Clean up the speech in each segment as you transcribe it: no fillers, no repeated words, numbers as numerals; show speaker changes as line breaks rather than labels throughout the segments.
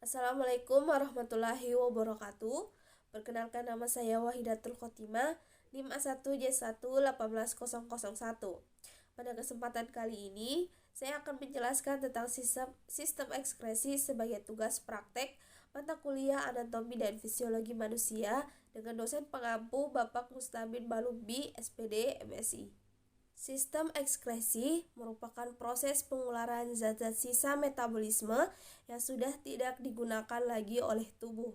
Assalamualaikum warahmatullahi wabarakatuh. Perkenalkan, nama saya Wahidatul Khotimah, NIM A1J1 18001. Pada kesempatan kali ini, saya akan menjelaskan tentang sistem ekskresi sebagai tugas praktek mata kuliah Anatomi dan Fisiologi Manusia dengan dosen pengampu Bapak Mustabin Balumbi, SPD, MSI. Sistem ekskresi merupakan proses pengularan zat-zat sisa metabolisme yang sudah tidak digunakan lagi oleh tubuh.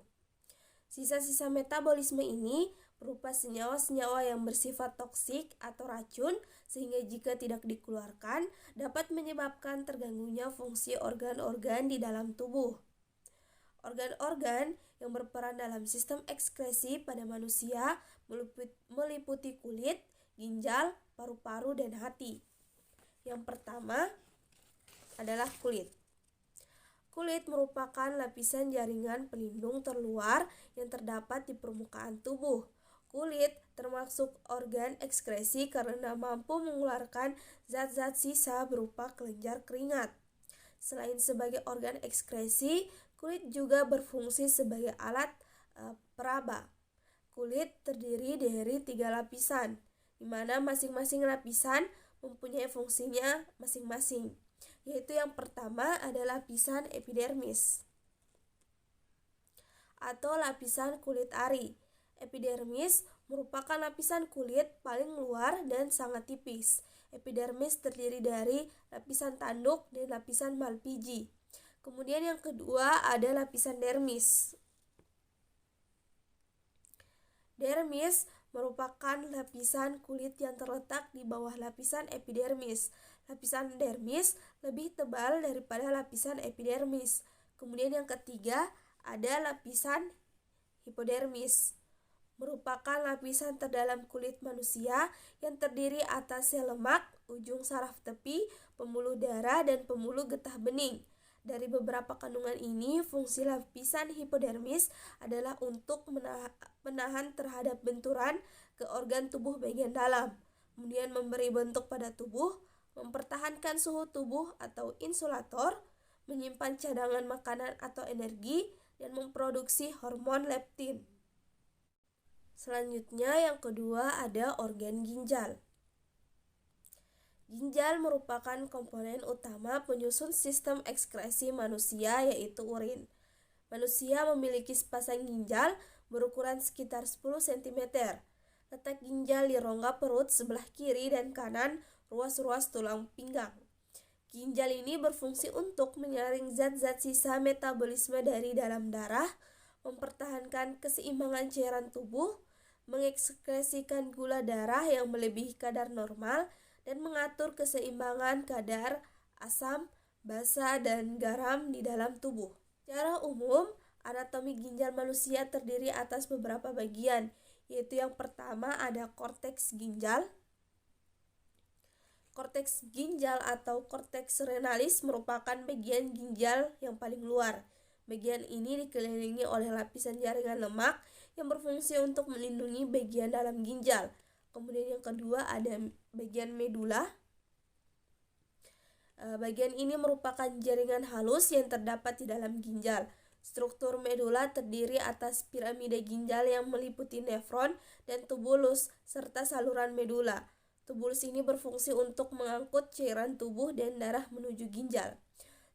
Sisa-sisa metabolisme ini berupa senyawa-senyawa yang bersifat toksik atau racun, sehingga jika tidak dikeluarkan dapat menyebabkan terganggunya fungsi organ-organ di dalam tubuh. Organ-organ yang berperan dalam sistem ekskresi pada manusia meliputi kulit, ginjal, paru-paru, dan hati. Yang pertama adalah kulit. Kulit merupakan lapisan jaringan pelindung terluar yang terdapat di permukaan tubuh. Kulit termasuk organ ekskresi karena mampu mengeluarkan zat-zat sisa berupa kelenjar keringat. Selain sebagai organ ekskresi, kulit juga berfungsi sebagai alat peraba. Kulit terdiri dari 3 lapisan, di mana masing-masing lapisan mempunyai fungsinya masing-masing, yaitu yang pertama ada lapisan epidermis atau lapisan kulit ari. Epidermis merupakan lapisan kulit paling luar dan sangat tipis. Epidermis terdiri dari lapisan tanduk dan lapisan malpighi. Kemudian yang kedua ada lapisan dermis. Dermis merupakan lapisan kulit yang terletak di bawah lapisan epidermis. Lapisan dermis lebih tebal daripada lapisan epidermis. Kemudian yang ketiga ada lapisan hipodermis. Merupakan lapisan terdalam kulit manusia yang terdiri atasnya lemak, ujung saraf tepi, pembuluh darah, dan pembuluh getah bening. Dari beberapa kandungan ini, fungsi lapisan hipodermis adalah untuk menahan terhadap benturan ke organ tubuh bagian dalam, kemudian memberi bentuk pada tubuh, mempertahankan suhu tubuh atau insulator, menyimpan cadangan makanan atau energi, dan memproduksi hormon leptin. Selanjutnya yang kedua ada organ ginjal. Ginjal merupakan komponen utama penyusun sistem ekskresi manusia, yaitu urin. Manusia memiliki sepasang ginjal berukuran sekitar 10 cm. Letak ginjal di rongga perut sebelah kiri dan kanan ruas-ruas tulang pinggang. Ginjal ini berfungsi untuk menyaring zat-zat sisa metabolisme dari dalam darah, mempertahankan keseimbangan cairan tubuh, mengekskresikan gula darah yang melebihi kadar normal, dan mengatur keseimbangan kadar asam, basa, dan garam di dalam tubuh. Secara umum, anatomi ginjal manusia terdiri atas beberapa bagian, yaitu yang pertama ada korteks ginjal. Korteks ginjal atau korteks renalis merupakan bagian ginjal yang paling luar. Bagian ini dikelilingi oleh lapisan jaringan lemak yang berfungsi untuk melindungi bagian dalam ginjal. Kemudian yang kedua ada bagian medula. Bagian ini merupakan jaringan halus yang terdapat di dalam ginjal. Struktur medula terdiri atas piramida ginjal yang meliputi nefron dan tubulus serta saluran medula. Tubulus ini berfungsi untuk mengangkut cairan tubuh dan darah menuju ginjal.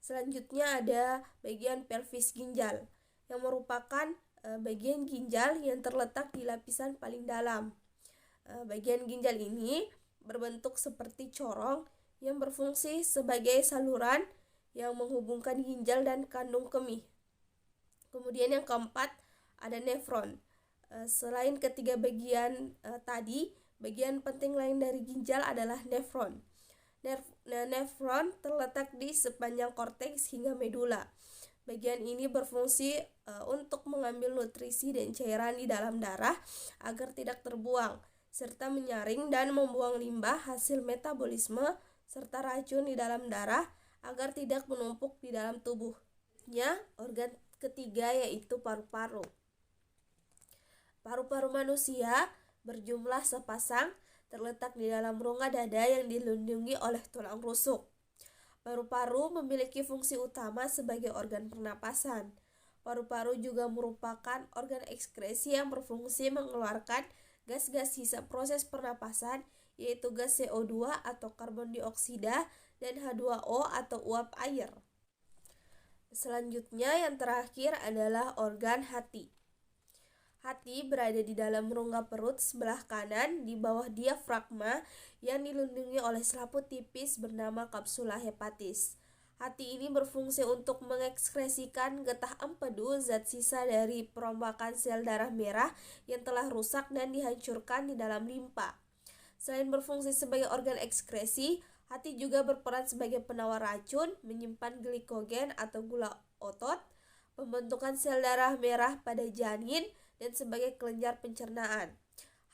Selanjutnya ada bagian pelvis ginjal, yang merupakan bagian ginjal yang terletak di lapisan paling dalam. Bagian ginjal ini berbentuk seperti corong yang berfungsi sebagai saluran yang menghubungkan ginjal dan kandung kemih. Kemudian yang keempat ada nefron. Selain ketiga bagian tadi, bagian penting lain dari ginjal adalah nefron. Nefron terletak di sepanjang korteks hingga medula. Bagian ini berfungsi untuk mengambil nutrisi dan cairan di dalam darah agar tidak terbuang, serta menyaring dan membuang limbah hasil metabolisme serta racun di dalam darah agar tidak menumpuk di dalam tubuh. Organ ketiga yaitu paru-paru. Paru-paru manusia berjumlah sepasang, terletak di dalam rongga dada yang dilindungi oleh tulang rusuk. Paru-paru memiliki fungsi utama sebagai organ pernapasan. Paru-paru juga merupakan organ ekskresi yang berfungsi mengeluarkan gas-gas sisa proses pernapasan, yaitu gas CO2 atau karbon dioksida dan H2O atau uap air. Selanjutnya yang terakhir adalah organ hati. Hati berada di dalam rongga perut sebelah kanan di bawah diafragma yang dilindungi oleh selaput tipis bernama kapsula hepatis. Hati ini berfungsi untuk mengekskresikan getah empedu, zat sisa dari perombakan sel darah merah yang telah rusak dan dihancurkan di dalam limpa. Selain berfungsi sebagai organ ekskresi, hati juga berperan sebagai penawar racun, menyimpan glikogen atau gula otot, pembentukan sel darah merah pada janin, dan sebagai kelenjar pencernaan.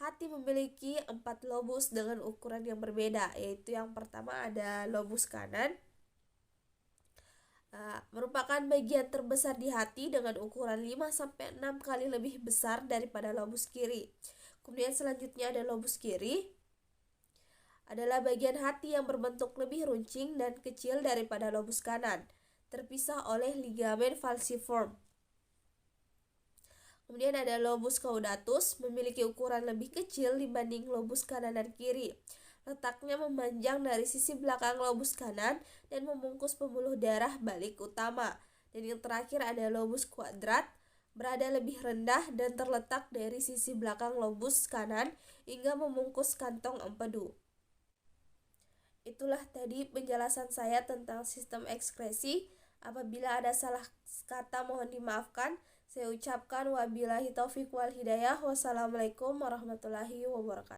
Hati memiliki 4 lobus dengan ukuran yang berbeda, yaitu yang pertama ada lobus kanan, merupakan bagian terbesar di hati dengan ukuran 5-6 kali lebih besar daripada lobus kiri. Kemudian selanjutnya ada lobus kiri, adalah bagian hati yang berbentuk lebih runcing dan kecil daripada lobus kanan, terpisah oleh ligamen falciform. Kemudian ada lobus caudatus, memiliki ukuran lebih kecil dibanding lobus kanan dan kiri. Letaknya memanjang dari sisi belakang lobus kanan dan membungkus pembuluh darah balik utama. Dan yang terakhir ada lobus quadrat, berada lebih rendah dan terletak dari sisi belakang lobus kanan hingga membungkus kantong empedu. Itulah tadi penjelasan saya tentang sistem ekskresi. Apabila ada salah kata mohon dimaafkan. Saya ucapkan wabillahi taufiq wal hidayah. Wassalamualaikum warahmatullahi wabarakatuh.